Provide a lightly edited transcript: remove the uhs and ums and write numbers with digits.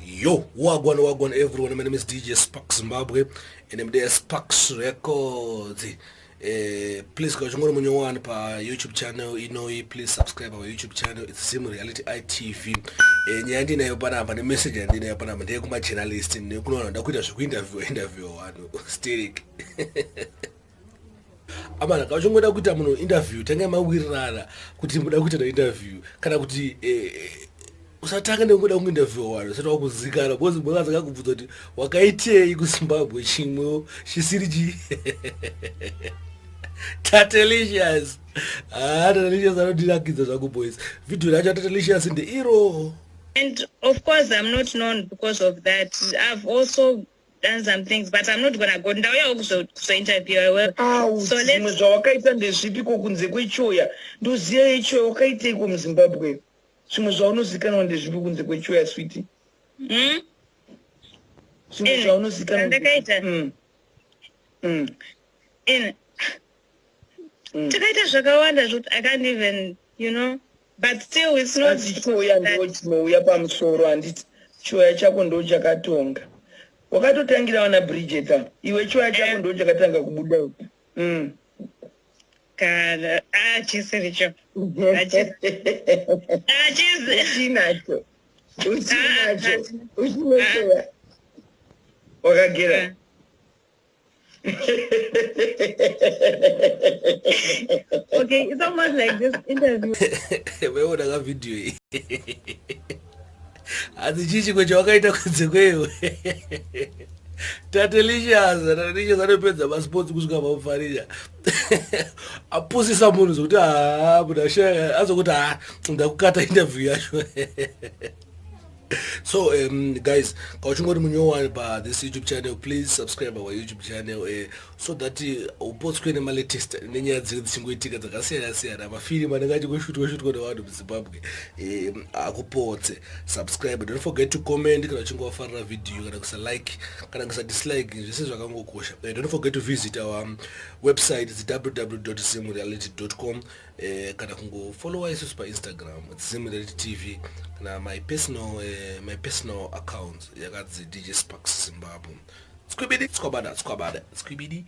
Yo, wagwan everyone. My name is DJ Sparks Zimbabwe, and I'm there Sparks Records. Please go to one pa YouTube channel. Please subscribe our YouTube channel. It's Sim Reality ITV. Nyandi na yopana hapa ni message nyandi na yopana hapa ndiye kuma channelist ni kuno ndakuita interview wanu steric. Amana kachongoda kuita muno interview tenge mawirara kuti muda kuita interview kana kuti usatanga ndengoda kuinterview wano sati wakuzikana bozi mwakaza kakubvudza kuti wakaitei kuZimbabwe chimwe chisirichi Tatelicious Tatelicious anodinakidza zvangu boys video racho Tatelicious ndeiro. And of course, I'm not known because of that. I've also done some things, but I'm not gonna go. Ndauya also interview. So let's. Wakaita ndezvipi kunze kweCHOYA ndoziya iCHOYA wakaitei kuZimbabwe zvimwe zvaunozikanwa ndezvipi kunze kweCHOYA switi zvimwe zvaunozikanwa ndakaita takaita zvakawanda zvekuti I can't even but still it's not CHOYA ndo chinouya pamusoro handiti CHOYA chako ndo chakatonga wakatotangira wana Bridget iwe CHOYA chako ndo chakatanga kubuda kana chisiricho uchinacho uchineCHOYA wakagera okay, it's almost like this interview. Weona ka video hii azichichi kwecho wakaita kunze kweyo Tatelicious anopedza masports kusvika pamufarira apusisa munhu zvokuti munhu azokuti ndakukata interview yacho. So guys, kauchingori munyowani pa this YouTube channel, please subscribe our YouTube channel so that upotswe nema latest nenyaya dzichingoitika dzakasiyana mafilm anenge achingoshootwa nevanhu muZimbabwe akupotse. Subscribe, don't forget to comment kana uchinge wafarira video kana kusa like kana kusa dislike zvese zvakangokosha. Don't forget to visit our website, it's www.zimreality.com kana kungo follow us pa Instagram it's Zimreality TV kana my personal account yakadzi DJ Sparks Zimbabwe. Squibidi, squabada, squibidi.